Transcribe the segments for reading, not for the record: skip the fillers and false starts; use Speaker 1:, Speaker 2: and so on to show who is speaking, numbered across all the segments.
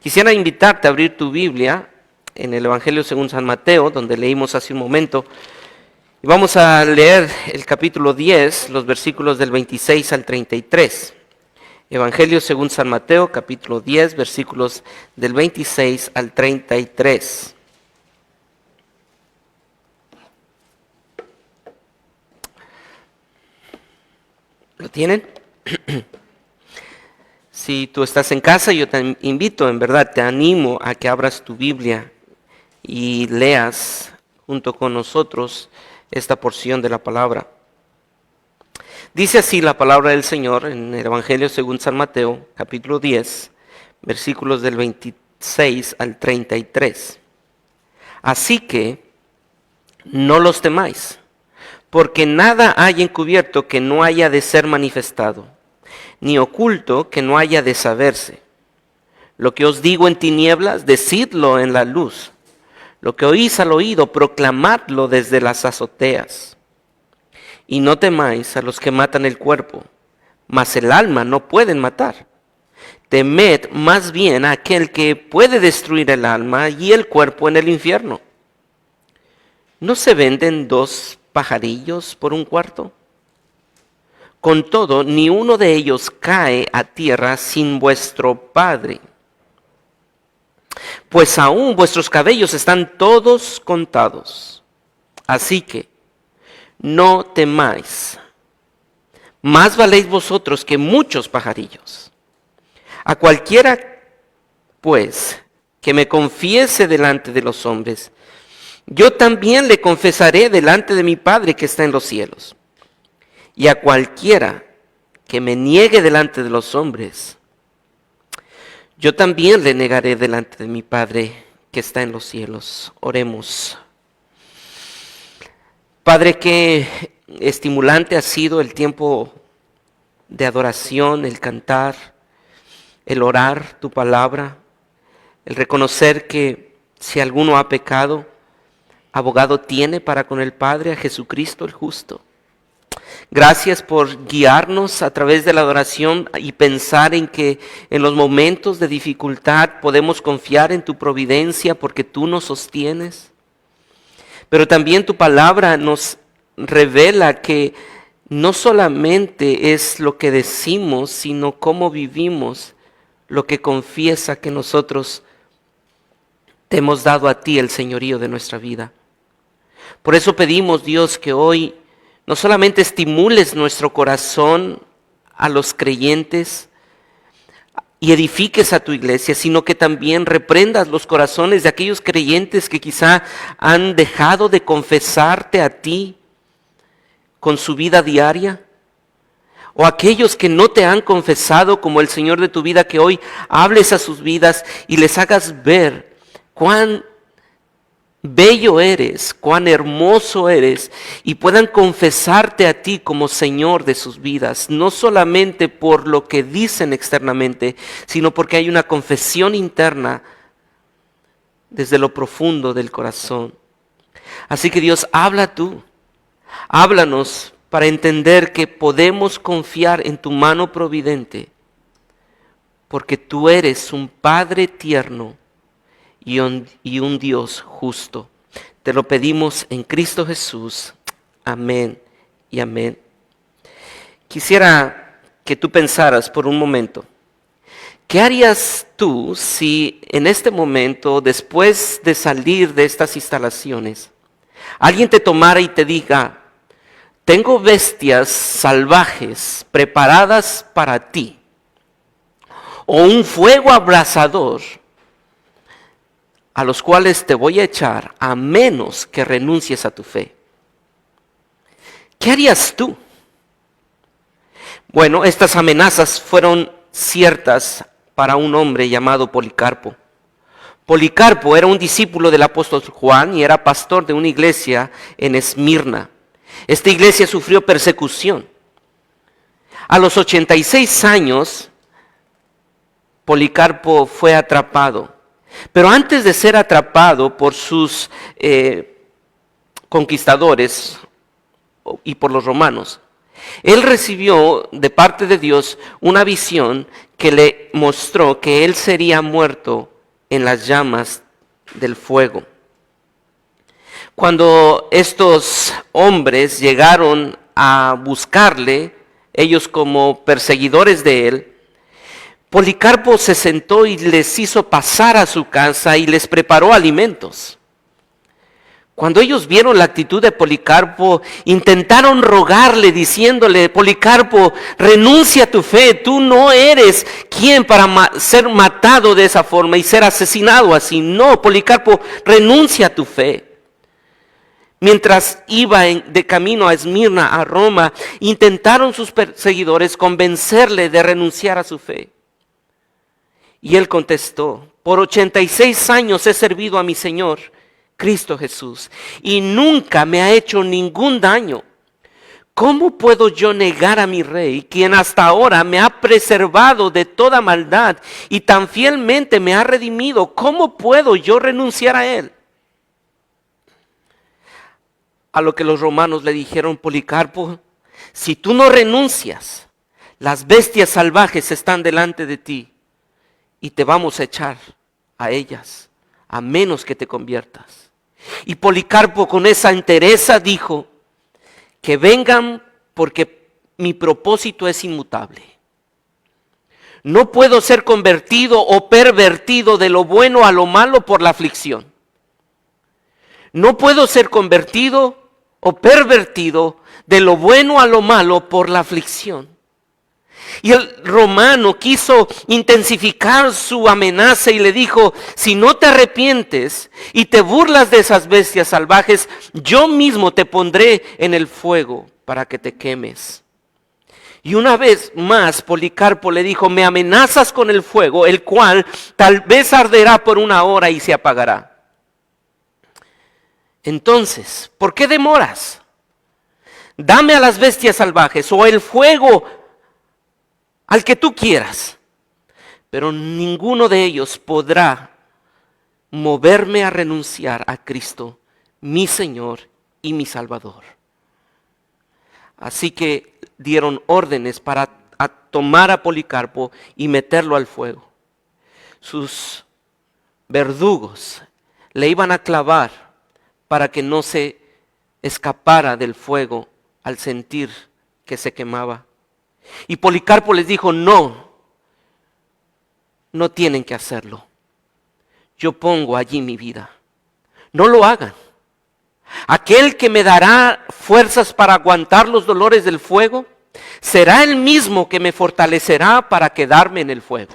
Speaker 1: Quisiera invitarte a abrir tu Biblia en el Evangelio según San Mateo, donde leímos hace un momento. Y vamos a leer el capítulo 10, los versículos del 26 al 33. Evangelio según San Mateo, capítulo 10, versículos del 26 al 33. ¿Lo tienen? Si tú estás en casa, yo te invito, en verdad, te animo a que abras tu Biblia y leas junto con nosotros esta porción de la palabra. Dice así la palabra del Señor en el Evangelio según San Mateo, capítulo 10, versículos del 26 al 33. Así que no los temáis, porque nada hay encubierto que no haya de ser manifestado, ni oculto que no haya de saberse. Lo que os digo en tinieblas, decidlo en la luz. Lo que oís al oído, proclamadlo desde las azoteas. Y no temáis a los que matan el cuerpo, mas el alma no pueden matar. Temed más bien a aquel que puede destruir el alma y el cuerpo en el infierno. ¿No se venden 2 pajarillos por un cuarto? Con todo, ni uno de ellos cae a tierra sin vuestro Padre. Pues aún vuestros cabellos están todos contados. Así que no temáis. Más valéis vosotros que muchos pajarillos. A cualquiera, pues, que me confiese delante de los hombres, yo también le confesaré delante de mi Padre que está en los cielos. Y a cualquiera que me niegue delante de los hombres, yo también le negaré delante de mi Padre que está en los cielos. Oremos. Padre, qué estimulante ha sido el tiempo de adoración, el cantar, el orar tu palabra, el reconocer que si alguno ha pecado, abogado tiene para con el Padre, a Jesucristo el justo. Gracias por guiarnos a través de la adoración y pensar en que en los momentos de dificultad podemos confiar en tu providencia porque tú nos sostienes. Pero también tu palabra nos revela que no solamente es lo que decimos, sino cómo vivimos lo que confiesa que nosotros te hemos dado a ti el señorío de nuestra vida. Por eso pedimos, Dios, que hoy no solamente estimules nuestro corazón a los creyentes y edifiques a tu iglesia, sino que también reprendas los corazones de aquellos creyentes que quizá han dejado de confesarte a ti con su vida diaria, o aquellos que no te han confesado como el Señor de tu vida, que hoy hables a sus vidas y les hagas ver cuán bello eres, cuán hermoso eres, y puedan confesarte a ti como Señor de sus vidas, no solamente por lo que dicen externamente, sino porque hay una confesión interna desde lo profundo del corazón. Así que Dios, habla tú, háblanos para entender que podemos confiar en tu mano providente, porque tú eres un Padre tierno y un Dios justo. Te lo pedimos en Cristo Jesús. Amén y amén. Quisiera que tú pensaras por un momento, ¿qué harías tú si en este momento, después de salir de estas instalaciones, alguien te tomara y te diga: tengo bestias salvajes preparadas para ti, o un fuego abrasador a los cuales te voy a echar a menos que renuncies a tu fe? ¿Qué harías tú? Bueno, estas amenazas fueron ciertas para un hombre llamado Policarpo. Policarpo era un discípulo del apóstol Juan y era pastor de una iglesia en Esmirna. Esta iglesia sufrió persecución. A los 86 años, Policarpo fue atrapado. Pero antes de ser atrapado por sus conquistadores y por los romanos, él recibió de parte de Dios una visión que le mostró que él sería muerto en las llamas del fuego. Cuando estos hombres llegaron a buscarle, ellos como perseguidores de él, Policarpo se sentó y les hizo pasar a su casa y les preparó alimentos. Cuando ellos vieron la actitud de Policarpo, intentaron rogarle diciéndole: Policarpo, renuncia a tu fe, tú no eres quien para ser matado de esa forma y ser asesinado así. No, Policarpo, renuncia a tu fe. Mientras iba de camino a Esmirna, a Roma, intentaron sus perseguidores convencerle de renunciar a su fe. Y él contestó: por 86 años he servido a mi Señor, Cristo Jesús, y nunca me ha hecho ningún daño. ¿Cómo puedo yo negar a mi Rey, quien hasta ahora me ha preservado de toda maldad y tan fielmente me ha redimido? ¿Cómo puedo yo renunciar a Él? A lo que los romanos le dijeron: Policarpo, si tú no renuncias, las bestias salvajes están delante de ti y te vamos a echar a ellas, a menos que te conviertas. Y Policarpo, con esa entereza, dijo: que vengan, porque mi propósito es inmutable. No puedo ser convertido o pervertido de lo bueno a lo malo por la aflicción. No puedo ser convertido o pervertido de lo bueno a lo malo por la aflicción. Y el romano quiso intensificar su amenaza y le dijo: si no te arrepientes y te burlas de esas bestias salvajes, yo mismo te pondré en el fuego para que te quemes. Y una vez más Policarpo le dijo: me amenazas con el fuego, el cual tal vez arderá por una hora y se apagará. Entonces, ¿por qué demoras? Dame a las bestias salvajes o el fuego al que tú quieras, pero ninguno de ellos podrá moverme a renunciar a Cristo, mi Señor y mi Salvador. Así que dieron órdenes para tomar a Policarpo y meterlo al fuego. Sus verdugos le iban a clavar para que no se escapara del fuego al sentir que se quemaba. Y Policarpo les dijo: no tienen que hacerlo. Yo pongo allí mi vida. No lo hagan. Aquel que me dará fuerzas para aguantar los dolores del fuego, será el mismo que me fortalecerá para quedarme en el fuego.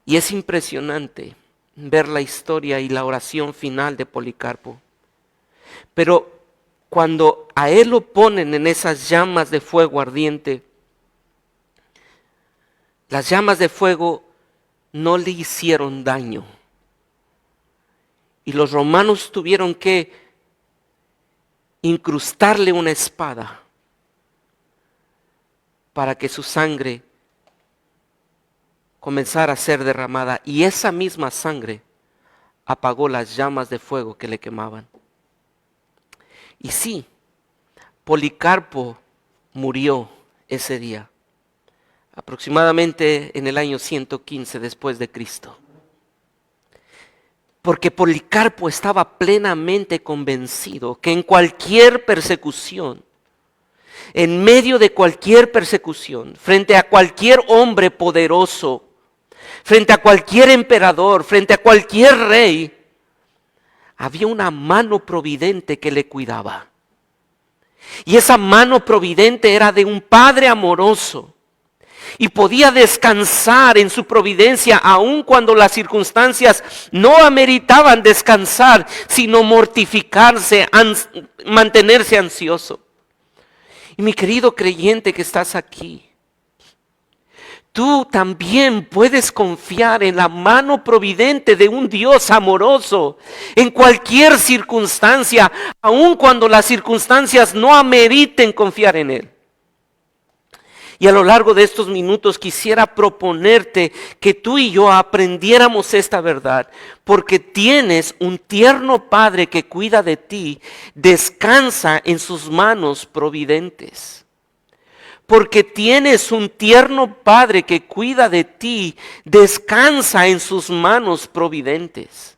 Speaker 1: Y es impresionante ver la historia y la oración final de Policarpo. Pero cuando a él lo ponen en esas llamas de fuego ardiente, las llamas de fuego no le hicieron daño. Y los romanos tuvieron que incrustarle una espada para que su sangre comenzara a ser derramada. Y esa misma sangre apagó las llamas de fuego que le quemaban. Y sí, Policarpo murió ese día, aproximadamente en el año 115 después de Cristo. Porque Policarpo estaba plenamente convencido que en cualquier persecución, en medio de cualquier persecución, frente a cualquier hombre poderoso, frente a cualquier emperador, frente a cualquier rey, había una mano providente que le cuidaba. Y esa mano providente era de un Padre amoroso. Y podía descansar en su providencia aun cuando las circunstancias no ameritaban descansar, sino mortificarse, mantenerse ansioso. Y mi querido creyente que estás aquí, tú también puedes confiar en la mano providente de un Dios amoroso en cualquier circunstancia, aun cuando las circunstancias no ameriten confiar en Él. Y a lo largo de estos minutos quisiera proponerte que tú y yo aprendiéramos esta verdad, porque tienes un tierno Padre que cuida de ti, descansa en sus manos providentes. porque tienes un tierno Padre que cuida de ti, descansa en sus manos providentes.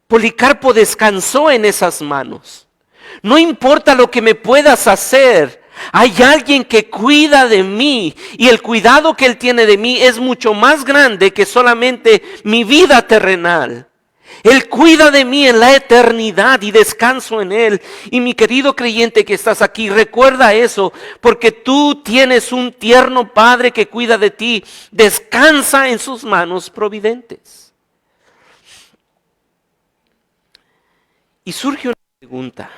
Speaker 1: Policarpo descansó en esas manos. No importa lo que me puedas hacer, hay alguien que cuida de mí, y el cuidado que Él tiene de mí es mucho más grande que solamente mi vida terrenal. Él cuida de mí en la eternidad y descanso en Él. Y mi querido creyente que estás aquí, recuerda eso, porque tú tienes un tierno Padre que cuida de ti. Descansa en sus manos providentes. Y surge una pregunta.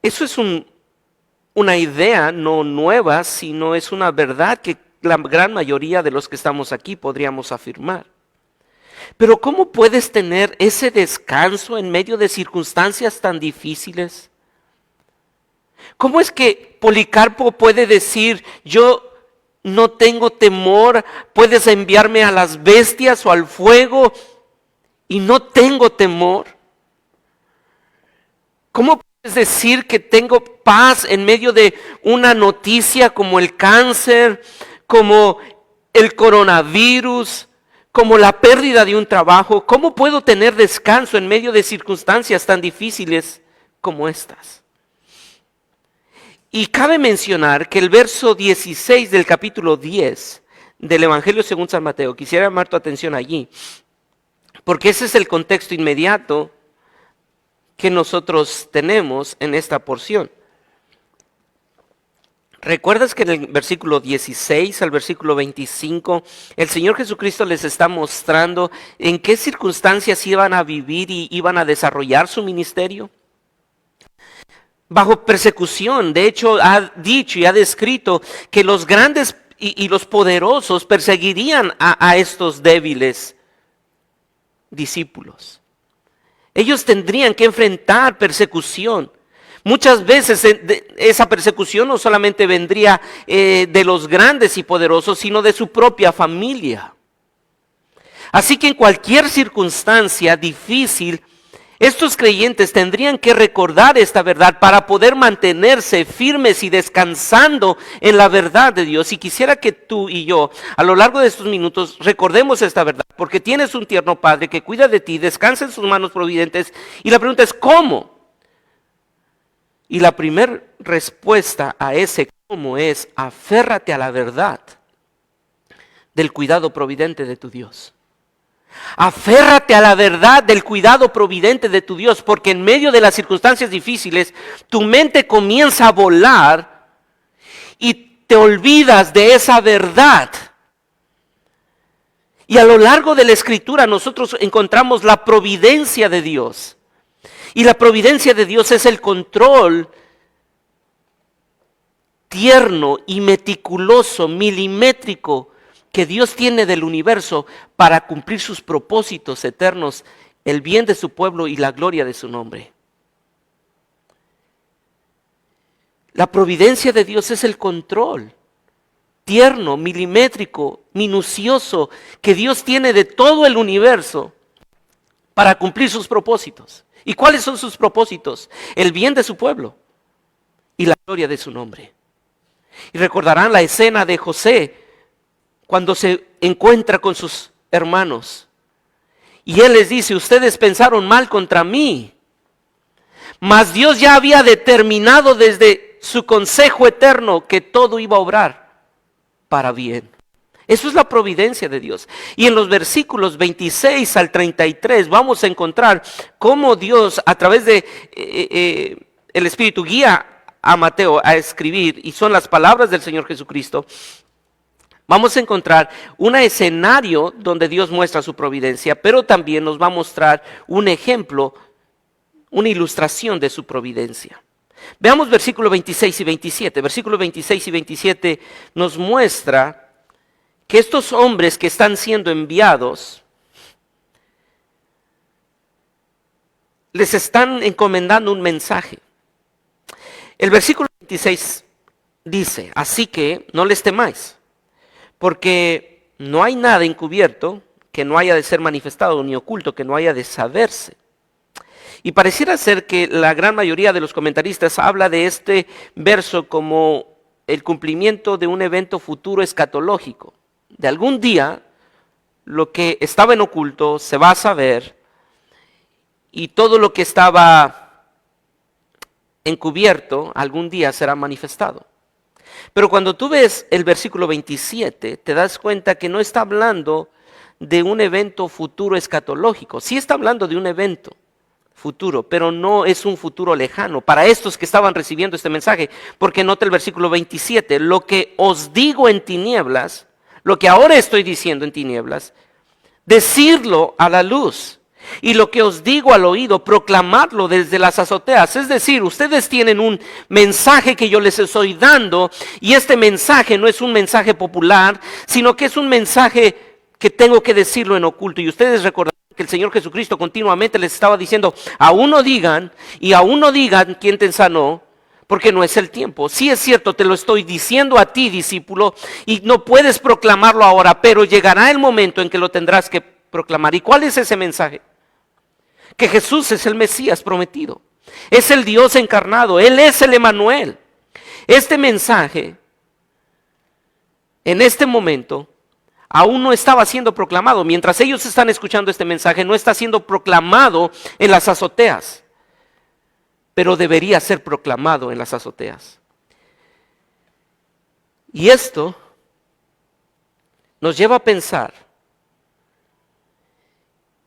Speaker 1: Eso es una idea no nueva, sino es una verdad que la gran mayoría de los que estamos aquí podríamos afirmar. Pero ¿cómo puedes tener ese descanso en medio de circunstancias tan difíciles? ¿Cómo es que Policarpo puede decir, yo no tengo temor, puedes enviarme a las bestias o al fuego y no tengo temor? ¿Cómo puedes decir que tengo paz en medio de una noticia como el cáncer, como el coronavirus, como la pérdida de un trabajo? ¿Cómo puedo tener descanso en medio de circunstancias tan difíciles como estas? Y cabe mencionar que el verso 16 del capítulo 10 del Evangelio según San Mateo, quisiera llamar tu atención allí, porque ese es el contexto inmediato que nosotros tenemos en esta porción. ¿Recuerdas que en el versículo 16 al versículo 25, el Señor Jesucristo les está mostrando en qué circunstancias iban a vivir y iban a desarrollar su ministerio? Bajo persecución. De hecho, ha dicho y ha descrito que los grandes y los poderosos perseguirían a estos débiles discípulos. Ellos tendrían que enfrentar persecución. Muchas veces esa persecución no solamente vendría de los grandes y poderosos, sino de su propia familia. Así que en cualquier circunstancia difícil, estos creyentes tendrían que recordar esta verdad para poder mantenerse firmes y descansando en la verdad de Dios. Y quisiera que tú y yo, a lo largo de estos minutos, recordemos esta verdad, porque tienes un tierno Padre que cuida de ti, descansa en sus manos providentes. Y la pregunta es, ¿cómo? Y la primera respuesta a ese cómo es, aférrate a la verdad del cuidado providente de tu Dios. Aférrate a la verdad del cuidado providente de tu Dios, porque en medio de las circunstancias difíciles, tu mente comienza a volar y te olvidas de esa verdad. Y a lo largo de la Escritura nosotros encontramos la providencia de Dios. Y la providencia de Dios es el control tierno y meticuloso, milimétrico, que Dios tiene del universo para cumplir sus propósitos eternos, el bien de su pueblo y la gloria de su nombre. La providencia de Dios es el control tierno, milimétrico, minucioso que Dios tiene de todo el universo para cumplir sus propósitos. ¿Y cuáles son sus propósitos? El bien de su pueblo y la gloria de su nombre. Y recordarán la escena de José cuando se encuentra con sus hermanos. Y él les dice, ustedes pensaron mal contra mí, mas Dios ya había determinado desde su consejo eterno que todo iba a obrar para bien. Eso es la providencia de Dios. Y en los versículos 26 al 33 vamos a encontrar cómo Dios a través de el Espíritu guía a Mateo a escribir, y son las palabras del Señor Jesucristo. Vamos a encontrar un escenario donde Dios muestra su providencia, pero también nos va a mostrar un ejemplo, una ilustración de su providencia. Veamos versículos 26 y 27. Versículos 26 y 27 nos muestra que estos hombres que están siendo enviados les están encomendando un mensaje. El versículo 26 dice, así que no les temáis, porque no hay nada encubierto que no haya de ser manifestado, ni oculto que no haya de saberse. Y pareciera ser que la gran mayoría de los comentaristas habla de este verso como el cumplimiento de un evento futuro escatológico. De algún día, lo que estaba en oculto se va a saber y todo lo que estaba encubierto algún día será manifestado. Pero cuando tú ves el versículo 27, te das cuenta que no está hablando de un evento futuro escatológico. Sí está hablando de un evento futuro, pero no es un futuro lejano para estos que estaban recibiendo este mensaje, porque nota el versículo 27, lo que os digo en tinieblas, lo que ahora estoy diciendo en tinieblas, decirlo a la luz, y lo que os digo al oído, proclamadlo desde las azoteas. Es decir, ustedes tienen un mensaje que yo les estoy dando, y este mensaje no es un mensaje popular, sino que es un mensaje que tengo que decirlo en oculto. Y ustedes recordarán que el Señor Jesucristo continuamente les estaba diciendo, aún no digan, y aún no digan quién te sanó, porque no es el tiempo. Sí es cierto, te lo estoy diciendo a ti, discípulo, y no puedes proclamarlo ahora, pero llegará el momento en que lo tendrás que proclamar. ¿Y cuál es ese mensaje? Que Jesús es el Mesías prometido, es el Dios encarnado, Él es el Emanuel. Este mensaje, en este momento, aún no estaba siendo proclamado. Mientras ellos están escuchando este mensaje, no está siendo proclamado en las azoteas, pero debería ser proclamado en las azoteas. Y esto nos lleva a pensar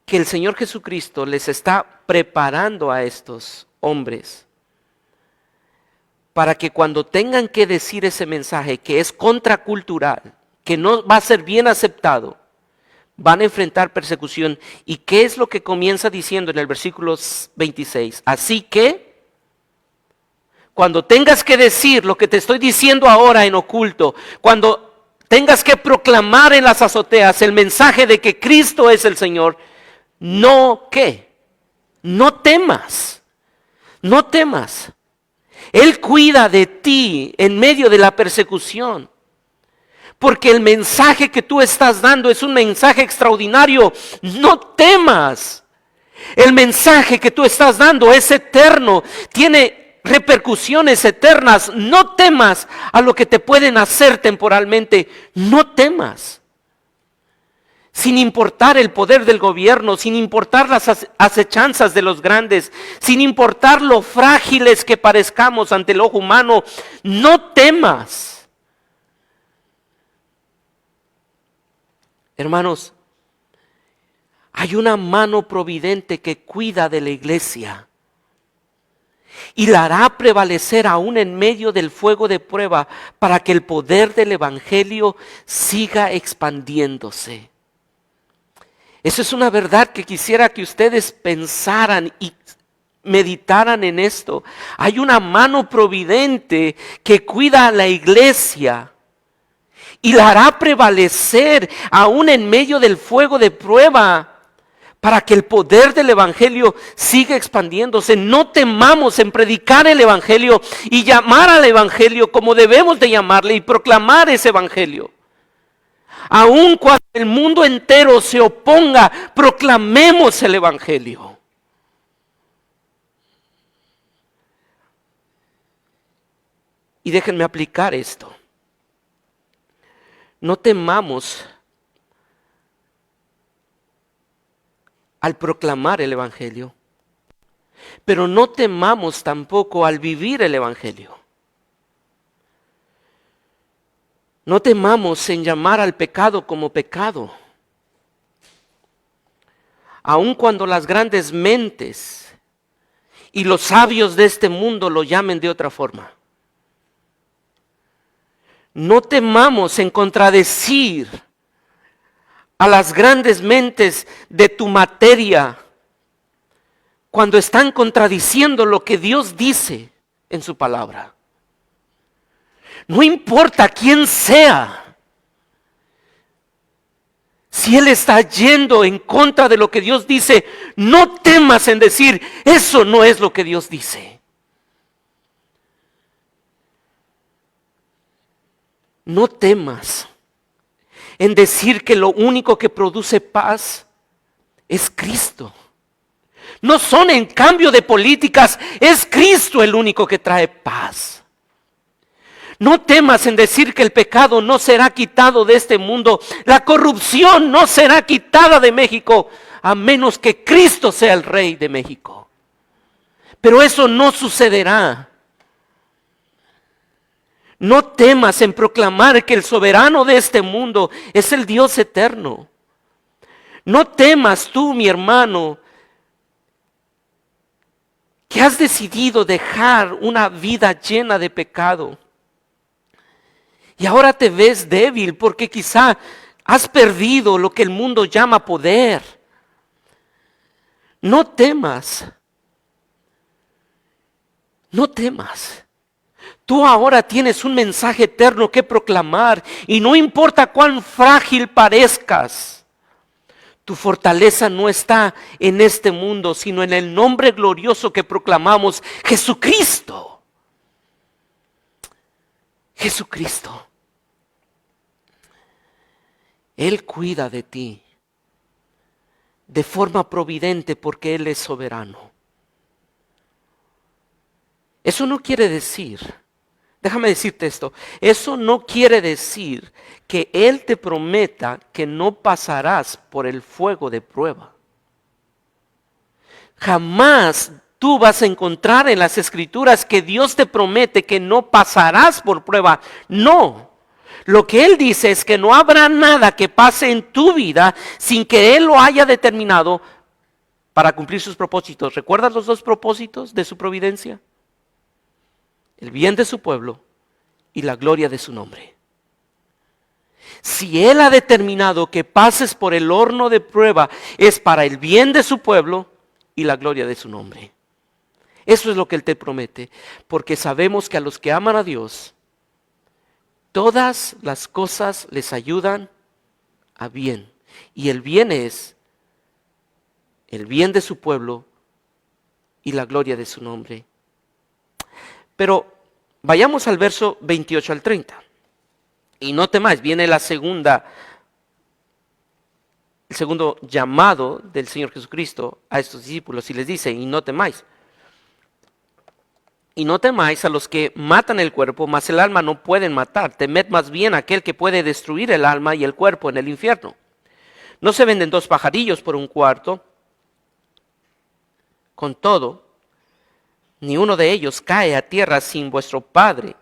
Speaker 1: que el Señor Jesucristo les está preparando a estos hombres para que cuando tengan que decir ese mensaje que es contracultural, que no va a ser bien aceptado, van a enfrentar persecución. ¿Y qué es lo que comienza diciendo en el versículo 26? Así que, cuando tengas que decir lo que te estoy diciendo ahora en oculto, cuando tengas que proclamar en las azoteas el mensaje de que Cristo es el Señor, no, ¿qué? No temas, no temas. Él cuida de ti en medio de la persecución. Porque el mensaje que tú estás dando es un mensaje extraordinario. No temas. El mensaje que tú estás dando es eterno. Tiene repercusiones eternas. No temas a lo que te pueden hacer temporalmente. No temas. Sin importar el poder del gobierno, sin importar las acechanzas de los grandes, sin importar lo frágiles que parezcamos ante el ojo humano, no temas. Hermanos, hay una mano providente que cuida de la iglesia y la hará prevalecer aún en medio del fuego de prueba para que el poder del evangelio siga expandiéndose. Eso es una verdad que quisiera que ustedes pensaran y meditaran en esto. Hay una mano providente que cuida a la iglesia y la hará prevalecer aún en medio del fuego de prueba para que el poder del evangelio siga expandiéndose. No temamos en predicar el evangelio y llamar al evangelio como debemos de llamarle y proclamar ese evangelio. Aun cuando el mundo entero se oponga, proclamemos el evangelio. Y déjenme aplicar esto. No temamos al proclamar el evangelio, pero no temamos tampoco al vivir el evangelio. No temamos en llamar al pecado como pecado. Aun cuando las grandes mentes y los sabios de este mundo lo llamen de otra forma. No temamos en contradecir a las grandes mentes de tu materia cuando están contradiciendo lo que Dios dice en su palabra. No importa quién sea, si él está yendo en contra de lo que Dios dice, no temas en decir, eso no es lo que Dios dice. No temas en decir que lo único que produce paz es Cristo. No son en cambio de políticas, es Cristo el único que trae paz. No temas en decir que el pecado no será quitado de este mundo. La corrupción no será quitada de México, a menos que Cristo sea el Rey de México. Pero eso no sucederá. No temas en proclamar que el soberano de este mundo es el Dios eterno. No temas tú, mi hermano, que has decidido dejar una vida llena de pecado. Y ahora te ves débil porque quizá has perdido lo que el mundo llama poder. No temas. No temas. Tú ahora tienes un mensaje eterno que proclamar y no importa cuán frágil parezcas. Tu fortaleza no está en este mundo, sino en el nombre glorioso que proclamamos, Jesucristo. Jesucristo. Él cuida de ti de forma providente porque Él es soberano. Eso no quiere decir, déjame decirte esto, eso no quiere decir que Él te prometa que no pasarás por el fuego de prueba. Jamás tú vas a encontrar en las Escrituras que Dios te promete que no pasarás por prueba. No. Lo que Él dice es que no habrá nada que pase en tu vida sin que Él lo haya determinado para cumplir sus propósitos. ¿Recuerdas los dos propósitos de su providencia? El bien de su pueblo y la gloria de su nombre. Si Él ha determinado que pases por el horno de prueba, es para el bien de su pueblo y la gloria de su nombre. Eso es lo que Él te promete, porque sabemos que a los que aman a Dios, todas las cosas les ayudan a bien. Y el bien es el bien de su pueblo y la gloria de su nombre. Pero vayamos al verso 28 al 30. Y no temáis, viene el segundo llamado del Señor Jesucristo a estos discípulos y les dice, y no temáis. Y no temáis a los que matan el cuerpo, mas el alma no pueden matar. Temed más bien a aquel que puede destruir el alma y el cuerpo en el infierno. No se venden dos pajarillos por un cuarto. Con todo, ni uno de ellos cae a tierra sin vuestro Padre.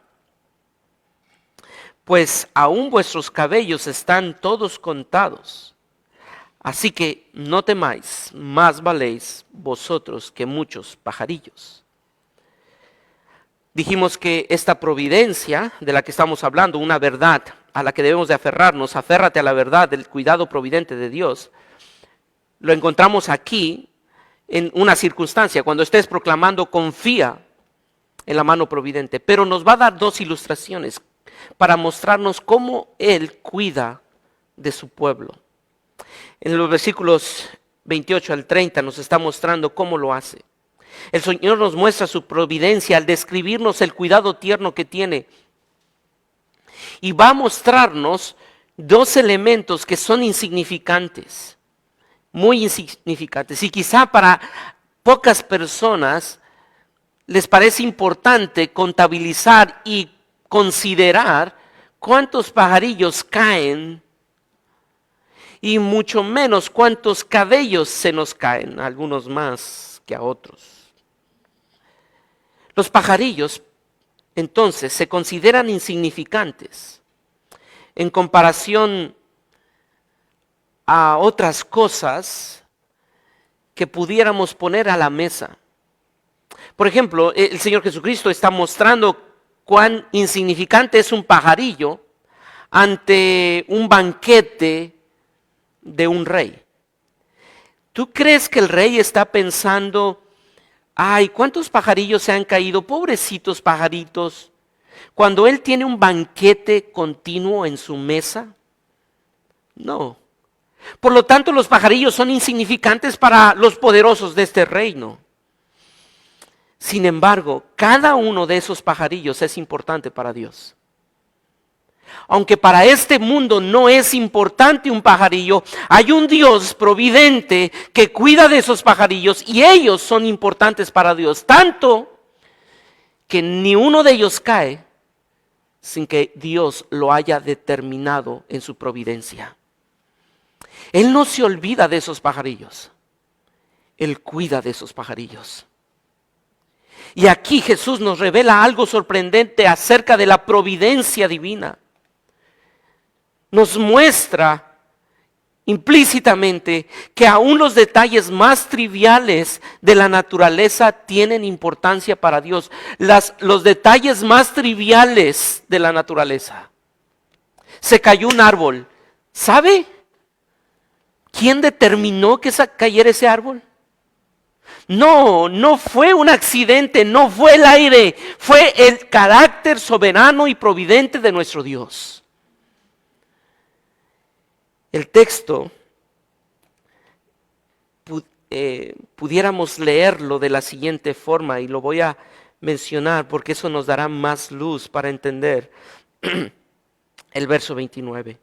Speaker 1: Pues aún vuestros cabellos están todos contados. Así que no temáis, más valéis vosotros que muchos pajarillos. Dijimos que esta providencia de la que estamos hablando, una verdad a la que debemos de aferrarnos, aférrate a la verdad del cuidado providente de Dios, lo encontramos aquí en una circunstancia. Cuando estés proclamando, confía en la mano providente. Pero nos va a dar dos ilustraciones para mostrarnos cómo Él cuida de su pueblo. En los versículos 28 al 30 nos está mostrando cómo lo hace. El Señor nos muestra su providencia al describirnos el cuidado tierno que tiene. Y va a mostrarnos dos elementos que son insignificantes, muy insignificantes. Y quizá para pocas personas les parece importante contabilizar y considerar cuántos pajarillos caen y mucho menos cuántos cabellos se nos caen, algunos más que a otros. Los pajarillos, entonces, se consideran insignificantes en comparación a otras cosas que pudiéramos poner a la mesa. Por ejemplo, el Señor Jesucristo está mostrando cuán insignificante es un pajarillo ante un banquete de un rey. ¿Tú crees que el rey está pensando, ay, cuántos pajarillos se han caído, pobrecitos pajaritos, cuando él tiene un banquete continuo en su mesa? No. Por lo tanto, los pajarillos son insignificantes para los poderosos de este reino. Sin embargo, cada uno de esos pajarillos es importante para Dios. Aunque para este mundo no es importante un pajarillo, hay un Dios providente que cuida de esos pajarillos y ellos son importantes para Dios. Tanto que ni uno de ellos cae sin que Dios lo haya determinado en su providencia. Él no se olvida de esos pajarillos. Él cuida de esos pajarillos. Y aquí Jesús nos revela algo sorprendente acerca de la providencia divina. Nos muestra implícitamente que aún los detalles más triviales de la naturaleza tienen importancia para Dios. Los detalles más triviales de la naturaleza. Se cayó un árbol. ¿Sabe quién determinó que cayera ese árbol? No fue un accidente, no fue el aire, fue el carácter soberano y providente de nuestro Dios. El texto, pudiéramos leerlo de la siguiente forma y lo voy a mencionar porque eso nos dará más luz para entender el verso 29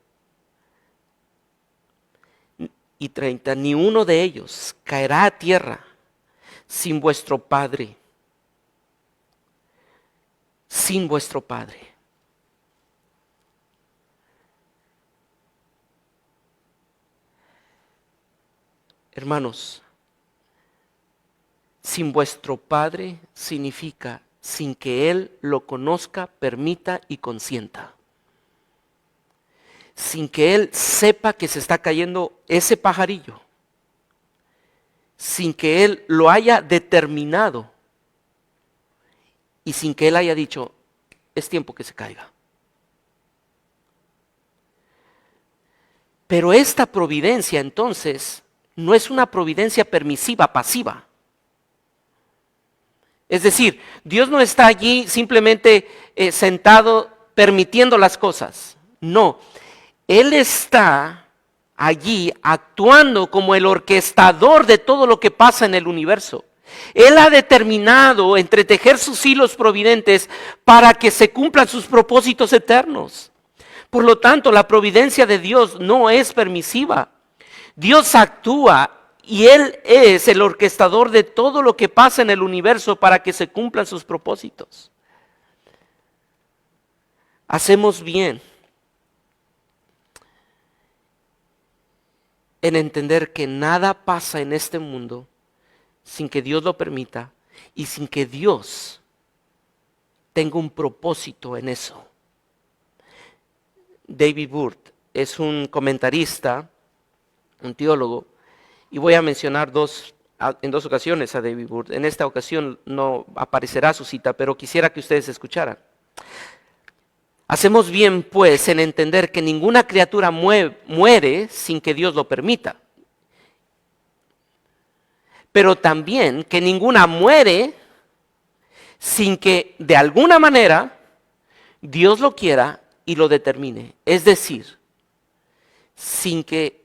Speaker 1: y 30. Ni uno de ellos caerá a tierra sin vuestro Padre. Sin vuestro Padre. Hermanos, sin vuestro Padre significa sin que Él lo conozca, permita y consienta. Sin que Él sepa que se está cayendo ese pajarillo. Sin que Él lo haya determinado. Y sin que Él haya dicho, es tiempo que se caiga. Pero esta providencia entonces no es una providencia permisiva, pasiva. Es decir, Dios no está allí simplemente sentado permitiendo las cosas. No, Él está allí actuando como el orquestador de todo lo que pasa en el universo. Él ha determinado entretejer sus hilos providentes para que se cumplan sus propósitos eternos. Por lo tanto, la providencia de Dios no es permisiva. Dios actúa y Él es el orquestador de todo lo que pasa en el universo para que se cumplan sus propósitos. Hacemos bien en entender que nada pasa en este mundo sin que Dios lo permita y sin que Dios tenga un propósito en eso. David Burt es un comentarista, un teólogo, y voy a mencionar en dos ocasiones a David Burt. En esta ocasión no aparecerá su cita, pero quisiera que ustedes escucharan. Hacemos bien, pues, en entender que ninguna criatura muere sin que Dios lo permita. Pero también que ninguna muere sin que, de alguna manera, Dios lo quiera y lo determine. Es decir, sin que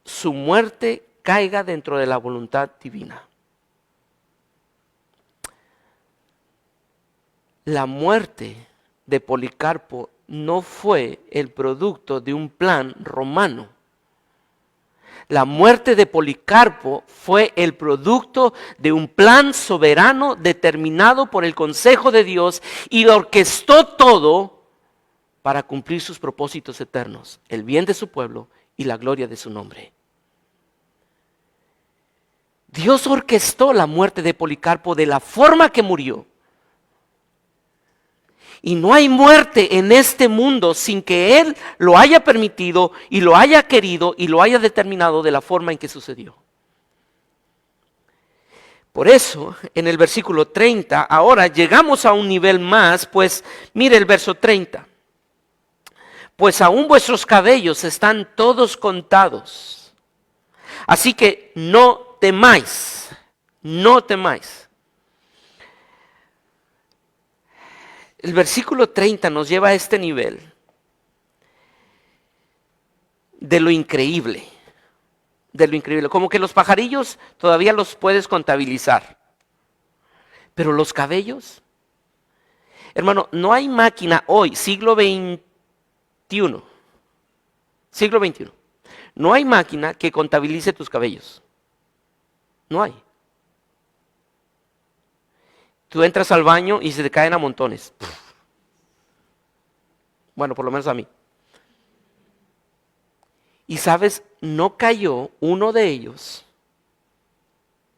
Speaker 1: su muerte caiga dentro de la voluntad divina. La muerte de Policarpo no fue el producto de un plan romano. La muerte de Policarpo fue el producto de un plan soberano determinado por el consejo de Dios y lo orquestó todo para cumplir sus propósitos eternos, el bien de su pueblo y la gloria de su nombre. Dios orquestó la muerte de Policarpo de la forma que murió. Y no hay muerte en este mundo sin que Él lo haya permitido y lo haya querido y lo haya determinado de la forma en que sucedió. Por eso, en el versículo 30, ahora llegamos a un nivel más, pues mire el verso 30. Pues aún vuestros cabellos están todos contados. Así que no temáis, no temáis. El versículo 30 nos lleva a este nivel de lo increíble, como que los pajarillos todavía los puedes contabilizar, pero los cabellos, Hermano, no hay máquina hoy, siglo XXI, no hay máquina que contabilice tus cabellos. No hay. Tú entras al baño y se te caen a montones. Bueno, por lo menos a mí. Y sabes, no cayó uno de ellos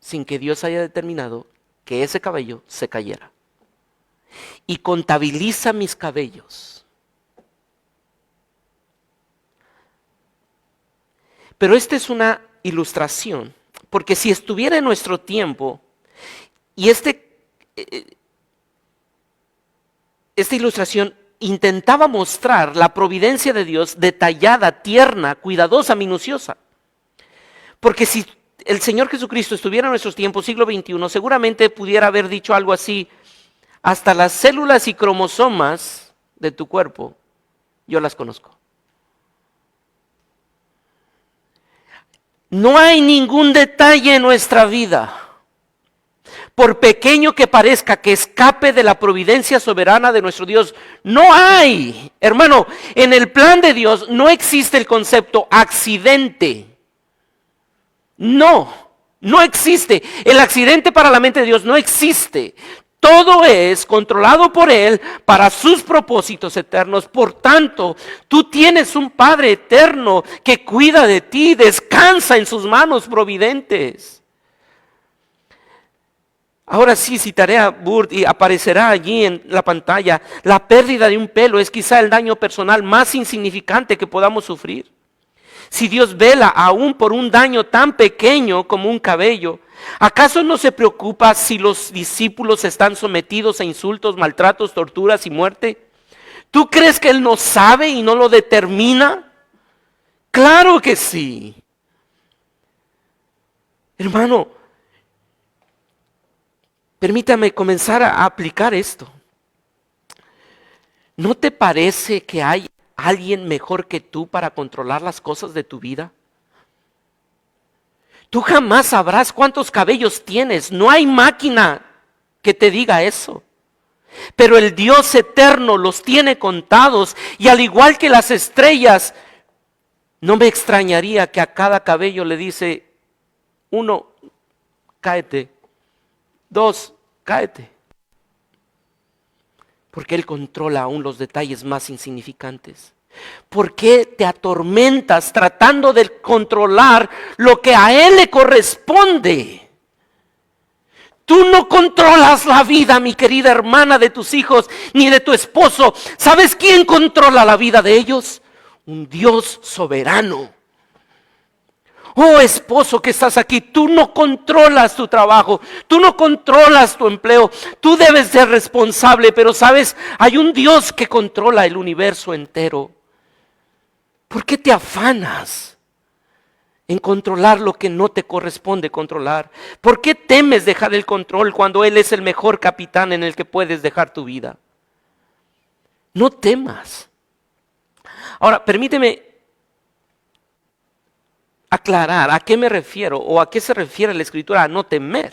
Speaker 1: sin que Dios haya determinado que ese cabello se cayera. Y contabiliza mis cabellos. Pero esta es una ilustración, porque si estuviera en nuestro tiempo, y esta ilustración intentaba mostrar la providencia de Dios detallada, tierna, cuidadosa, minuciosa. Porque si el Señor Jesucristo estuviera en nuestros tiempos, siglo XXI, seguramente pudiera haber dicho algo así: hasta las células y cromosomas de tu cuerpo, yo las conozco. No hay ningún detalle en nuestra vida, por pequeño que parezca, que escape de la providencia soberana de nuestro Dios. No hay, hermano, en el plan de Dios no existe el concepto accidente. No existe. El accidente para la mente de Dios no existe. Todo es controlado por Él para sus propósitos eternos. Por tanto, tú tienes un Padre eterno que cuida de ti, descansa en sus manos providentes. Ahora sí citaré a Burt y aparecerá allí en la pantalla: la pérdida de un pelo es quizá el daño personal más insignificante que podamos sufrir. Si Dios vela aún por un daño tan pequeño como un cabello, ¿acaso no se preocupa si los discípulos están sometidos a insultos, maltratos, torturas y muerte? ¿Tú crees que Él no sabe y no lo determina? Claro que sí. Hermano, permítame comenzar a aplicar esto. ¿No te parece que hay alguien mejor que tú para controlar las cosas de tu vida? Tú jamás sabrás cuántos cabellos tienes. No hay máquina que te diga eso. Pero el Dios eterno los tiene contados. Y al igual que las estrellas, no me extrañaría que a cada cabello le dice: 1, cáete. 2, cáete. Porque Él controla aún los detalles más insignificantes. ¿Por qué te atormentas tratando de controlar lo que a Él le corresponde? Tú no controlas la vida, mi querida hermana, de tus hijos ni de tu esposo. ¿Sabes quién controla la vida de ellos? Un Dios soberano. Oh, esposo que estás aquí, tú no controlas tu trabajo, tú no controlas tu empleo, tú debes ser responsable, pero sabes, hay un Dios que controla el universo entero. ¿Por qué te afanas en controlar lo que no te corresponde controlar? ¿Por qué temes dejar el control cuando Él es el mejor capitán en el que puedes dejar tu vida? No temas. Ahora, permíteme aclarar a qué me refiero o a qué se refiere la Escritura a no temer.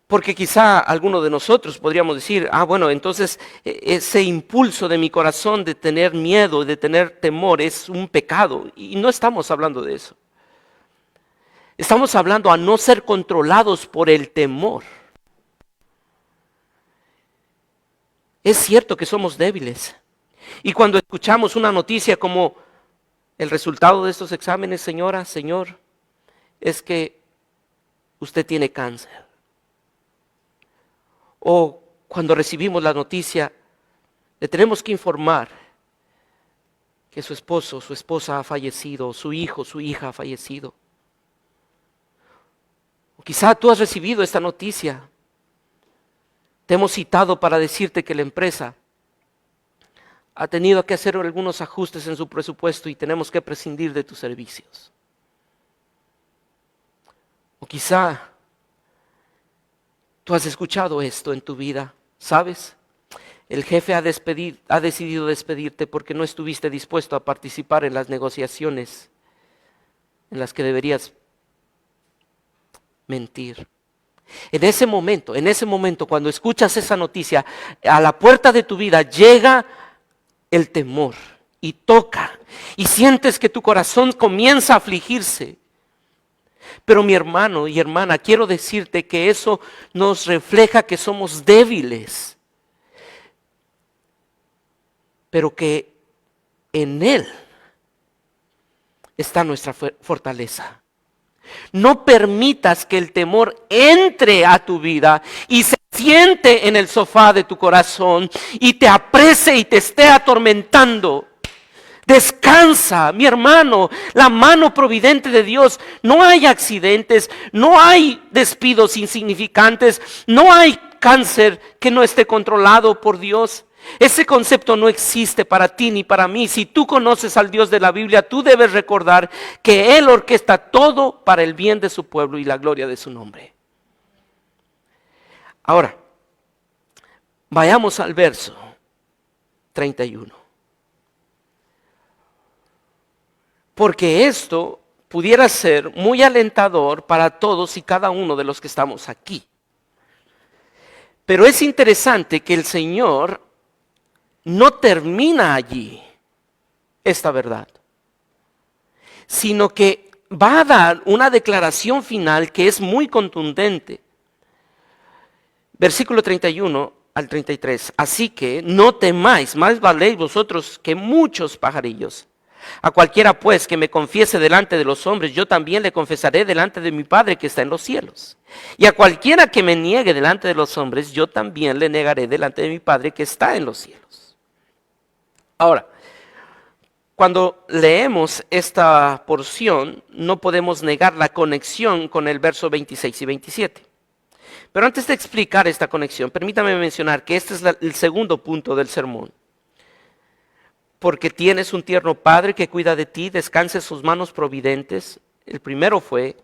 Speaker 1: Porque quizá alguno de nosotros podríamos decir: bueno, entonces ese impulso de mi corazón de tener miedo, de tener temor, es un pecado. Y no estamos hablando de eso. Estamos hablando a no ser controlados por el temor. Es cierto que somos débiles. Y cuando escuchamos una noticia como: el resultado de estos exámenes, señora, señor, es que usted tiene cáncer. O cuando recibimos la noticia, le tenemos que informar que su esposo, su esposa ha fallecido, su hijo, su hija ha fallecido. O quizá tú has recibido esta noticia. Te hemos citado para decirte que la empresa ha tenido que hacer algunos ajustes en su presupuesto y tenemos que prescindir de tus servicios. O quizá tú has escuchado esto en tu vida, ¿sabes? El jefe ha decidido despedirte porque no estuviste dispuesto a participar en las negociaciones en las que deberías mentir. En ese momento, cuando escuchas esa noticia, a la puerta de tu vida llega el temor y toca y sientes que tu corazón comienza a afligirse. Pero mi hermano y hermana, quiero decirte que eso nos refleja que somos débiles, pero que en Él está nuestra fortaleza. No permitas que el temor entre a tu vida y se siente en el sofá de tu corazón y te aprese y te esté atormentando. Descansa, mi hermano, la mano providente de Dios. No hay accidentes, no hay despidos insignificantes, no hay cáncer que no esté controlado por Dios. Ese concepto no existe para ti ni para mí. Si tú conoces al Dios de la Biblia, tú debes recordar que Él orquesta todo para el bien de su pueblo y la gloria de su nombre. Ahora, vayamos al verso 31. Porque esto pudiera ser muy alentador para todos y cada uno de los que estamos aquí. Pero es interesante que el Señor no termina allí esta verdad, sino que va a dar una declaración final que es muy contundente. Versículo 31 al 33. Así que no temáis, más valéis vosotros que muchos pajarillos. A cualquiera pues que me confiese delante de los hombres, yo también le confesaré delante de mi Padre que está en los cielos. Y a cualquiera que me niegue delante de los hombres, yo también le negaré delante de mi Padre que está en los cielos. Ahora, cuando leemos esta porción, no podemos negar la conexión con el verso 26 y 27. Pero antes de explicar esta conexión, permítame mencionar que este es el segundo punto del sermón. Porque tienes un tierno Padre que cuida de ti, descansa en sus manos providentes. El primero fue,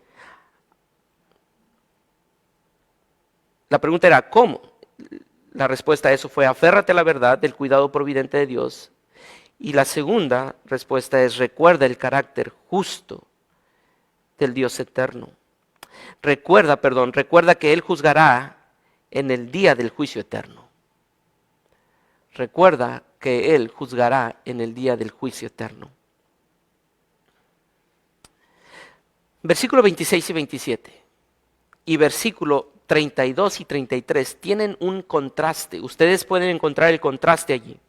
Speaker 1: la pregunta era ¿cómo? La respuesta a eso fue aférrate a la verdad del cuidado providente de Dios. Y la segunda respuesta es recuerda el carácter justo del Dios eterno. Recuerda que Él juzgará en el día del juicio eterno. Recuerda que Él juzgará en el día del juicio eterno. Versículo 26 y 27 y versículo 32 y 33 tienen un contraste. Ustedes pueden encontrar el contraste allí.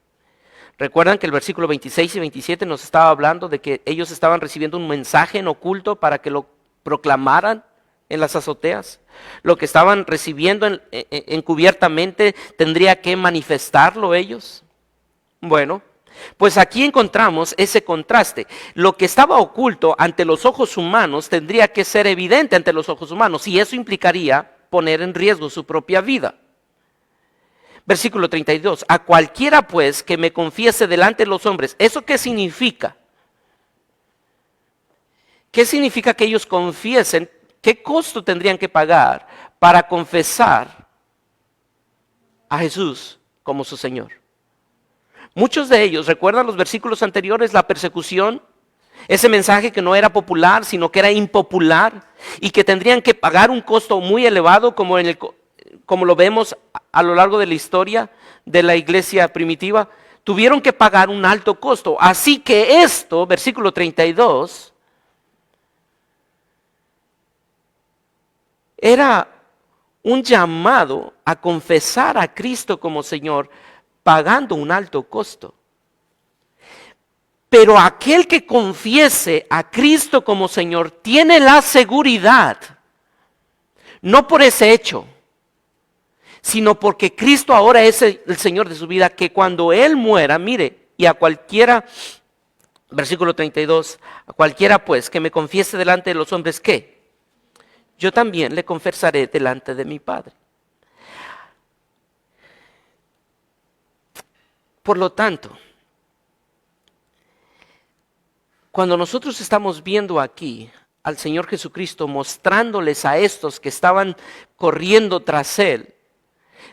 Speaker 1: Recuerdan que el versículo 26 y 27 nos estaba hablando de que ellos estaban recibiendo un mensaje en oculto para que lo proclamaran en las azoteas. Lo que estaban recibiendo encubiertamente tendría que manifestarlo ellos. Bueno, pues aquí encontramos ese contraste. Lo que estaba oculto ante los ojos humanos tendría que ser evidente ante los ojos humanos y eso implicaría poner en riesgo su propia vida. Versículo 32, a cualquiera pues que me confiese delante de los hombres. ¿Eso qué significa? ¿Qué significa que ellos confiesen? ¿Qué costo tendrían que pagar para confesar a Jesús como su Señor? Muchos de ellos, ¿recuerdan los versículos anteriores? La persecución, ese mensaje que no era popular, sino que era impopular y que tendrían que pagar un costo muy elevado como lo vemos a lo largo de la historia de la iglesia primitiva. Tuvieron que pagar un alto costo. Así que esto, versículo 32, era un llamado a confesar a Cristo como Señor, pagando un alto costo. Pero aquel que confiese a Cristo como Señor tiene la seguridad, no por ese hecho, sino porque Cristo ahora es el Señor de su vida, que cuando Él muera, mire, y a cualquiera, versículo 32, a cualquiera pues que me confiese delante de los hombres, ¿qué? Yo también le confesaré delante de mi Padre. Por lo tanto, cuando nosotros estamos viendo aquí al Señor Jesucristo mostrándoles a estos que estaban corriendo tras Él,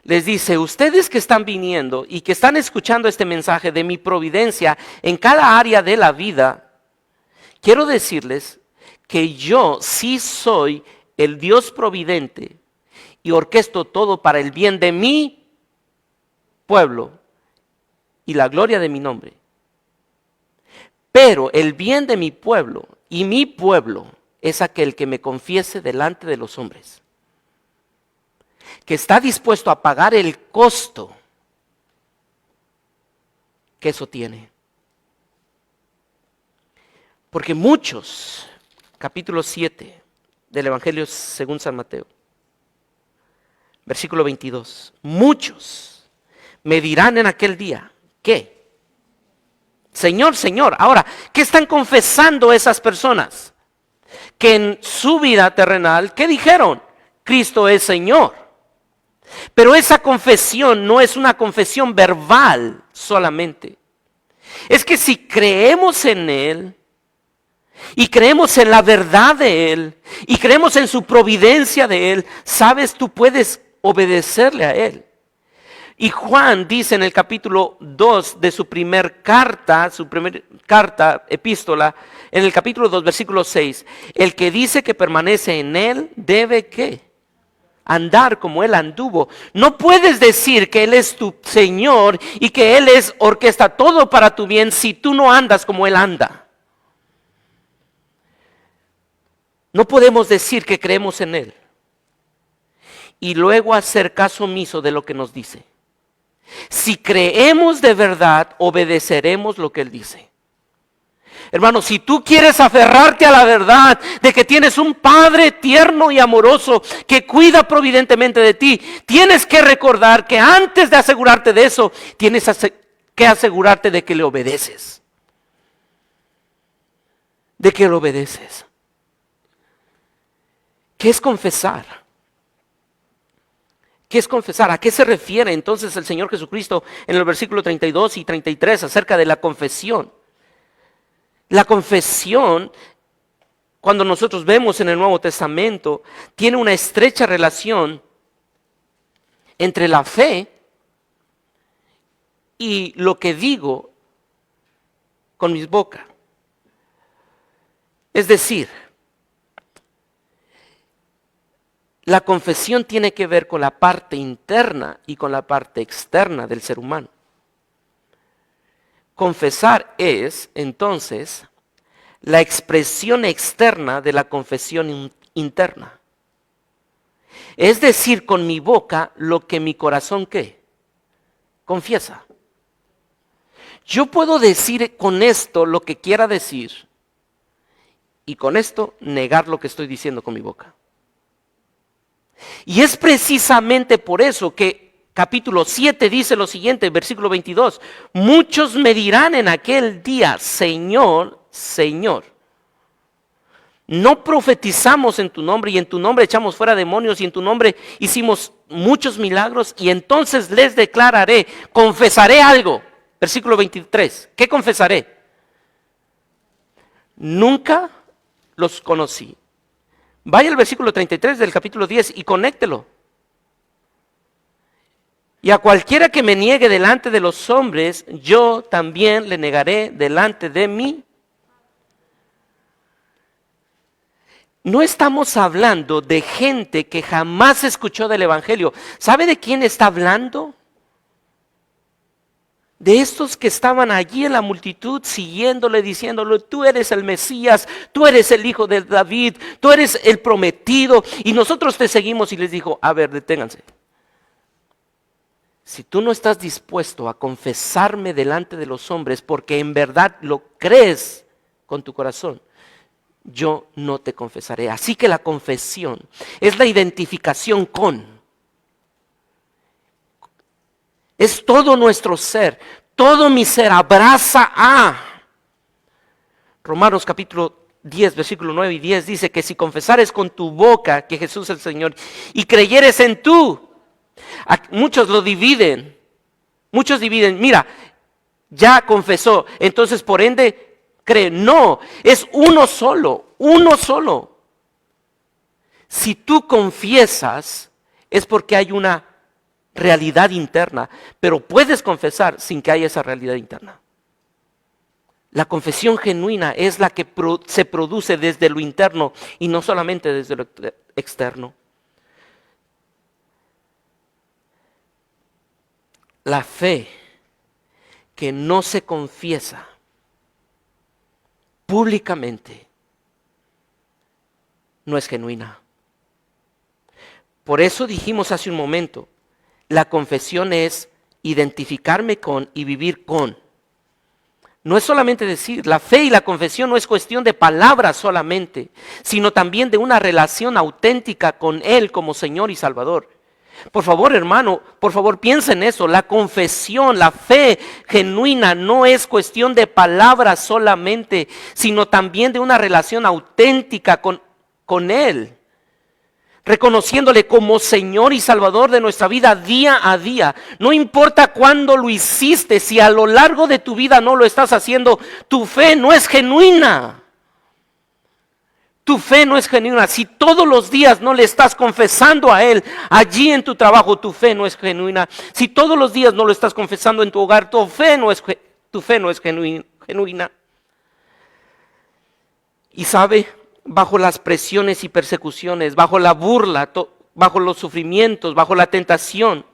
Speaker 1: les dice, ustedes que están viniendo y que están escuchando este mensaje de mi providencia en cada área de la vida, quiero decirles que yo sí soy el Dios providente y orquesto todo para el bien de mi pueblo y la gloria de mi nombre. Pero el bien de mi pueblo y mi pueblo es aquel que me confiese delante de los hombres, que está dispuesto a pagar el costo que eso tiene. Porque muchos, capítulo 7 del Evangelio según San Mateo, versículo 22, muchos me dirán en aquel día, ¿qué? Señor, Señor. Ahora, ¿qué están confesando esas personas? Que en su vida terrenal, ¿qué dijeron? Cristo es Señor. Pero esa confesión no es una confesión verbal solamente. Es que si creemos en Él, y creemos en la verdad de Él, y creemos en su providencia de Él, sabes, tú puedes obedecerle a Él. Y Juan dice en el capítulo 2 de su primer carta, epístola, en el capítulo 2, versículo 6, el que dice que permanece en Él, debe ¿qué? Andar como Él anduvo. No puedes decir que Él es tu Señor y que Él orquesta todo para tu bien si tú no andas como Él anda. No podemos decir que creemos en Él y luego hacer caso omiso de lo que nos dice. Si creemos de verdad, obedeceremos lo que Él dice. Hermano, si tú quieres aferrarte a la verdad de que tienes un Padre tierno y amoroso que cuida providentemente de ti, tienes que recordar que antes de asegurarte de eso, tienes que asegurarte de que le obedeces. De que le obedeces. ¿Qué es confesar? ¿Qué es confesar? ¿A qué se refiere entonces el Señor Jesucristo en el versículo 32 y 33 acerca de la confesión? La confesión, cuando nosotros vemos en el Nuevo Testamento, tiene una estrecha relación entre la fe y lo que digo con mis bocas. Es decir, la confesión tiene que ver con la parte interna y con la parte externa del ser humano. Confesar es, entonces, la expresión externa de la confesión interna. Es decir, con mi boca lo que mi corazón ¿qué? Confiesa. Yo puedo decir con esto lo que quiera decir y con esto negar lo que estoy diciendo con mi boca. Y es precisamente por eso que capítulo 7 dice lo siguiente, versículo 22. Muchos me dirán en aquel día, Señor, Señor, no profetizamos en tu nombre y en tu nombre echamos fuera demonios y en tu nombre hicimos muchos milagros, y entonces les declararé, confesaré algo. Versículo 23, ¿qué confesaré? Nunca los conocí. Vaya al versículo 33 del capítulo 10 y conéctelo. Y a cualquiera que me niegue delante de los hombres, yo también le negaré delante de mí. No estamos hablando de gente que jamás escuchó del Evangelio. ¿Sabe de quién está hablando? De estos que estaban allí en la multitud siguiéndole, diciéndole, tú eres el Mesías, tú eres el hijo de David, tú eres el prometido, y nosotros te seguimos. Y les dijo, a ver, deténganse. Si tú no estás dispuesto a confesarme delante de los hombres porque en verdad lo crees con tu corazón, yo no te confesaré. Así que la confesión es la identificación con. Es todo nuestro ser, todo mi ser abraza a. Romanos capítulo 10, versículo 9 y 10 dice que si confesares con tu boca que Jesús es el Señor y creyeres en muchos lo dividen, muchos dividen, mira, ya confesó, entonces por ende cree. No, es uno solo, uno solo. Si tú confiesas es porque hay una realidad interna, pero puedes confesar sin que haya esa realidad interna. La confesión genuina es la que se produce desde lo interno y no solamente desde lo externo. La fe que no se confiesa públicamente no es genuina. Por eso dijimos hace un momento, la confesión es identificarme con y vivir con. No es solamente decir, la fe y la confesión no es cuestión de palabras solamente, sino también de una relación auténtica con Él como Señor y Salvador. Por favor, hermano, por favor piensa en eso. La confesión, la fe genuina no es cuestión de palabras solamente, sino también de una relación auténtica con Él. Reconociéndole como Señor y Salvador de nuestra vida día a día. No importa cuándo lo hiciste, si a lo largo de tu vida no lo estás haciendo, tu fe no es genuina. Tu fe no es genuina. Si todos los días no le estás confesando a Él, allí en tu trabajo, tu fe no es genuina. Si todos los días no lo estás confesando en tu hogar, tu fe no es genuina. Y sabe, bajo las presiones y persecuciones, bajo la burla, bajo los sufrimientos, bajo la tentación,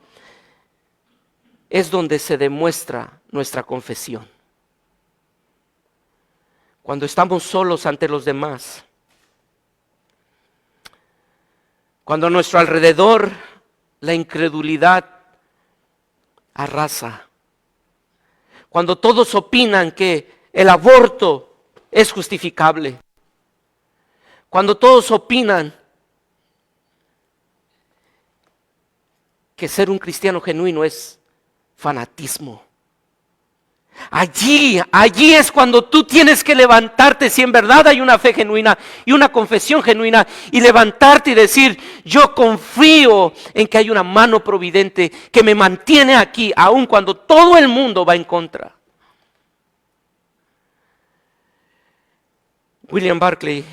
Speaker 1: es donde se demuestra nuestra confesión. Cuando estamos solos ante los demás, cuando a nuestro alrededor la incredulidad arrasa, cuando todos opinan que el aborto es justificable, cuando todos opinan que ser un cristiano genuino es fanatismo. Allí es cuando tú tienes que levantarte, si en verdad hay una fe genuina y una confesión genuina, y levantarte y decir, yo confío en que hay una mano providente que me mantiene aquí, aun cuando todo el mundo va en contra. William Barclay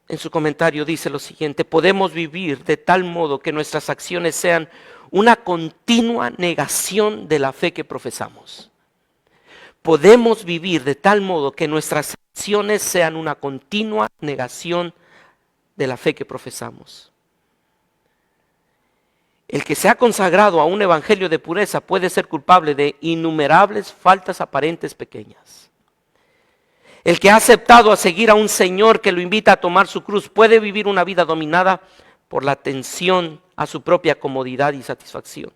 Speaker 1: en su comentario dice lo siguiente: podemos vivir de tal modo que nuestras acciones sean una continua negación de la fe que profesamos. Podemos vivir de tal modo que nuestras acciones sean una continua negación de la fe que profesamos. El que se ha consagrado a un evangelio de pureza puede ser culpable de innumerables faltas aparentes pequeñas. El que ha aceptado a seguir a un Señor que lo invita a tomar su cruz puede vivir una vida dominada por la atención a su propia comodidad y satisfacción.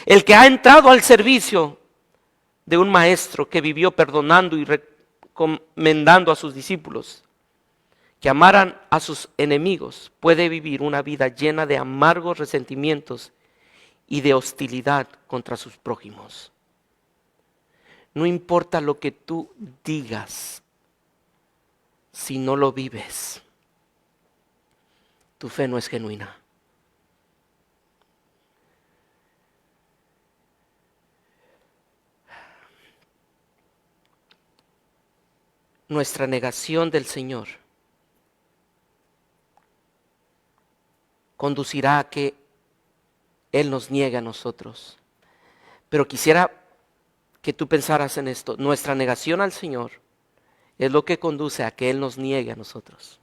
Speaker 1: El que ha entrado al servicio de un maestro que vivió perdonando y recomendando a sus discípulos que amaran a sus enemigos puede vivir una vida llena de amargos resentimientos y de hostilidad contra sus prójimos. No importa lo que tú digas, si no lo vives, tu fe no es genuina. Nuestra negación del Señor conducirá a que Él nos niegue a nosotros. Pero quisiera que tú pensaras en esto. Nuestra negación al Señor es lo que conduce a que Él nos niegue a nosotros.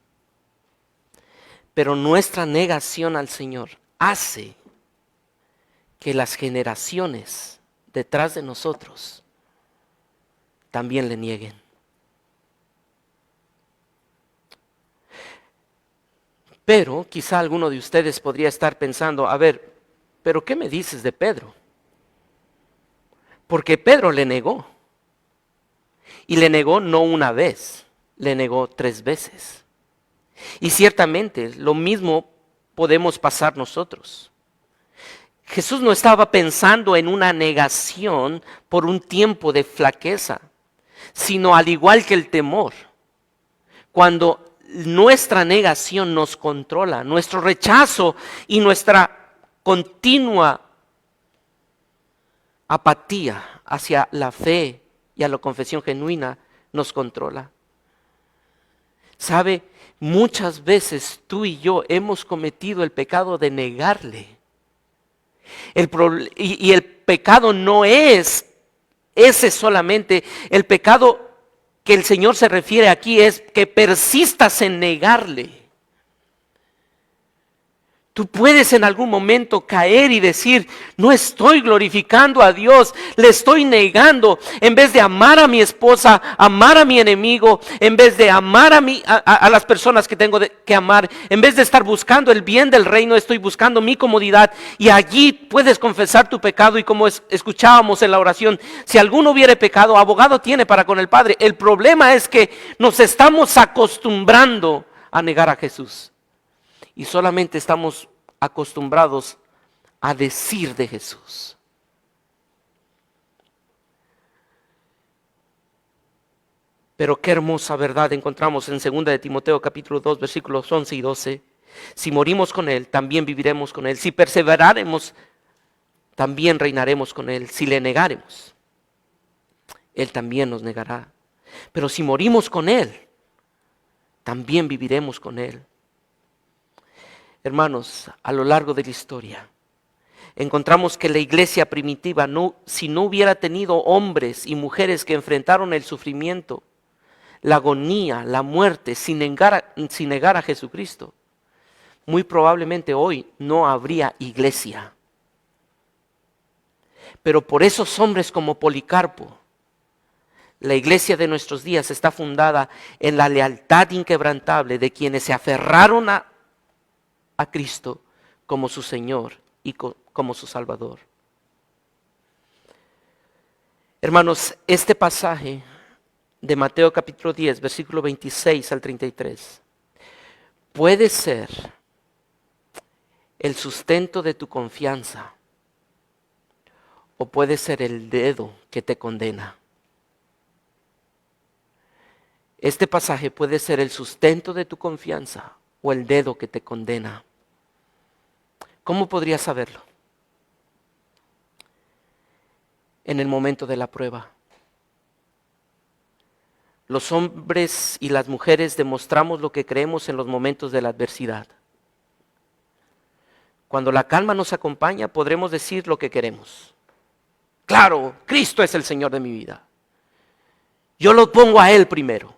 Speaker 1: Pero nuestra negación al Señor hace que las generaciones detrás de nosotros también le nieguen. Pero quizá alguno de ustedes podría estar pensando, a ver, ¿pero qué me dices de Pedro? Porque Pedro le negó. Y le negó no una vez, le negó 3 veces. Y ciertamente lo mismo podemos pasar nosotros. Jesús no estaba pensando en una negación por un tiempo de flaqueza, sino al igual que el temor. Cuando nuestra negación nos controla, nuestro rechazo y nuestra continua apatía hacia la fe y a la confesión genuina nos controla. ¿Sabe? Muchas veces tú y yo hemos cometido el pecado de negarle. Y el pecado no es ese solamente. El pecado que el Señor se refiere aquí es que persistas en negarle. Tú puedes en algún momento caer y decir, no estoy glorificando a Dios, le estoy negando. En vez de amar a mi esposa, amar a mi enemigo, en vez de amar a las personas que tengo que amar, en vez de estar buscando el bien del reino, estoy buscando mi comodidad. Y allí puedes confesar tu pecado, y como escuchábamos en la oración, si alguno hubiere pecado, abogado tiene para con el Padre. El problema es que nos estamos acostumbrando a negar a Jesús. Y solamente estamos acostumbrados a decir de Jesús. Pero qué hermosa verdad encontramos en 2 de Timoteo capítulo 2 versículos 11 y 12. Si morimos con Él, también viviremos con Él. Si perseveraremos, también reinaremos con Él. Si le negaremos, Él también nos negará. Pero si morimos con Él, también viviremos con Él. Hermanos, a lo largo de la historia, encontramos que la iglesia primitiva, si no hubiera tenido hombres y mujeres que enfrentaron el sufrimiento, la agonía, la muerte, sin negar a Jesucristo, muy probablemente hoy no habría iglesia. Pero por esos hombres como Policarpo, la iglesia de nuestros días está fundada en la lealtad inquebrantable de quienes se aferraron a Cristo como su Señor y como su Salvador. Hermanos, este pasaje de Mateo capítulo 10, versículo 26 al 33, puede ser el sustento de tu confianza o puede ser el dedo que te condena. Este pasaje puede ser el sustento de tu confianza o el dedo que te condena. ¿Cómo podrías saberlo? En el momento de la prueba. Los hombres y las mujeres demostramos lo que creemos en los momentos de la adversidad. Cuando la calma nos acompaña, podremos decir lo que queremos. Claro, Cristo es el Señor de mi vida. Yo lo pongo a Él primero.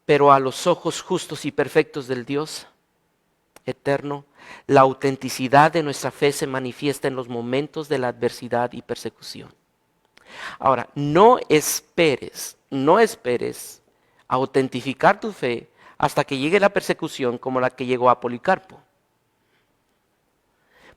Speaker 1: Pero a los ojos justos y perfectos del Dios eterno, la autenticidad de nuestra fe se manifiesta en los momentos de la adversidad y persecución. Ahora, no esperes autentificar tu fe hasta que llegue la persecución como la que llegó a Policarpo.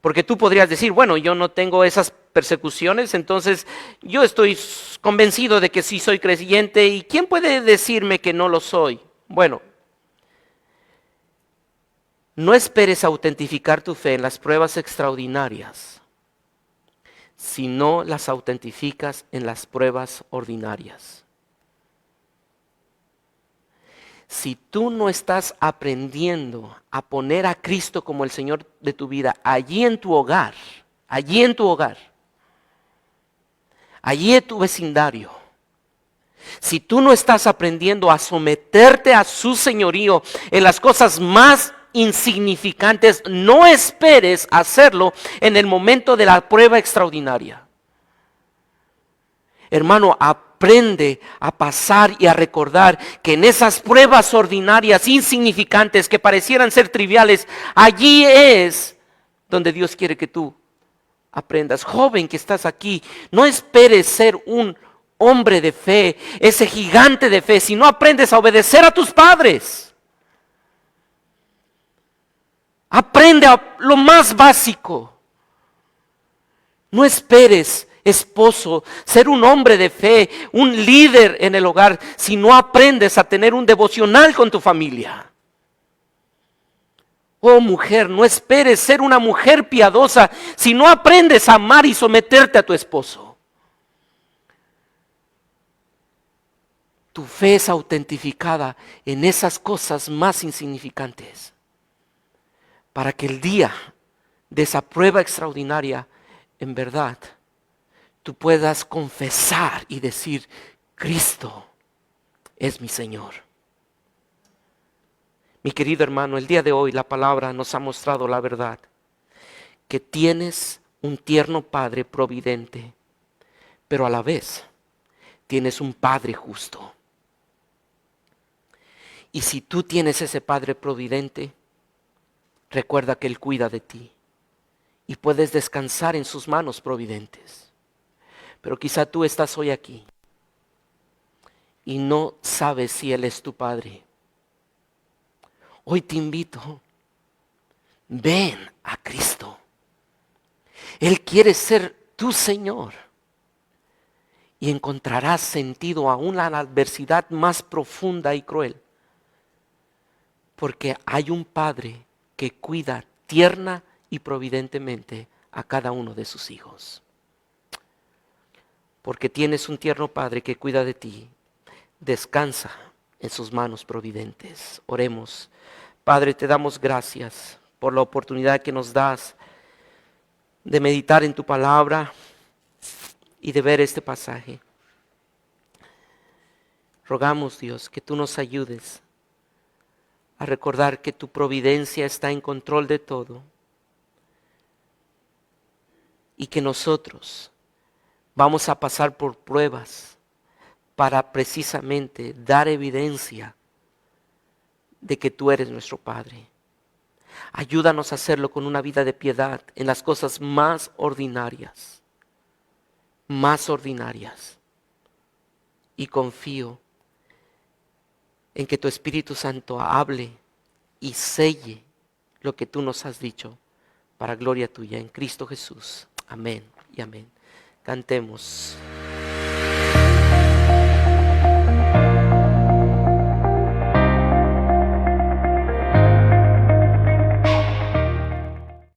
Speaker 1: Porque tú podrías decir, bueno, yo no tengo esas persecuciones, entonces yo estoy convencido de que sí soy creyente, ¿y quién puede decirme que no lo soy? Bueno, no esperes autentificar tu fe en las pruebas extraordinarias, sino las autentificas en las pruebas ordinarias. Si tú no estás aprendiendo a poner a Cristo como el Señor de tu vida allí en tu hogar, allí en tu vecindario, si tú no estás aprendiendo a someterte a su señorío en las cosas más insignificantes, no esperes hacerlo en el momento de la prueba extraordinaria. Hermano, aprende a pasar y a recordar que en esas pruebas ordinarias, insignificantes, que parecieran ser triviales, allí es donde Dios quiere que tú aprendas. Joven que estás aquí, no esperes ser un hombre de fe, ese gigante de fe, si no aprendes a obedecer a tus padres. Aprende a lo más básico. No esperes, esposo, ser un hombre de fe, un líder en el hogar, si no aprendes a tener un devocional con tu familia. Oh mujer, no esperes ser una mujer piadosa si no aprendes a amar y someterte a tu esposo. Tu fe es autentificada en esas cosas más insignificantes, para que el día de esa prueba extraordinaria, en verdad, tú puedas confesar y decir, Cristo es mi Señor. Mi querido hermano, el día de hoy la palabra nos ha mostrado la verdad, que tienes un tierno Padre providente, pero a la vez tienes un Padre justo. Y si tú tienes ese Padre providente, recuerda que Él cuida de ti y puedes descansar en sus manos providentes. Pero quizá tú estás hoy aquí y no sabes si Él es tu Padre. Hoy te invito, ven a Cristo. Él quiere ser tu Señor y encontrarás sentido aún en la adversidad más profunda y cruel. Porque hay un Padre que cuida tierna y providentemente a cada uno de sus hijos. Porque tienes un tierno Padre que cuida de ti. Descansa en sus manos providentes. Oremos. Padre, te damos gracias por la oportunidad que nos das de meditar en tu palabra y de ver este pasaje. Rogamos, Dios, que tú nos ayudes a recordar que tu providencia está en control de todo y que nosotros vamos a pasar por pruebas para precisamente dar evidencia de que tú eres nuestro Padre. Ayúdanos a hacerlo con una vida de piedad en las cosas más ordinarias. Y confío en que tu Espíritu Santo hable y selle lo que tú nos has dicho para gloria tuya en Cristo Jesús. Amén y amén. Cantemos.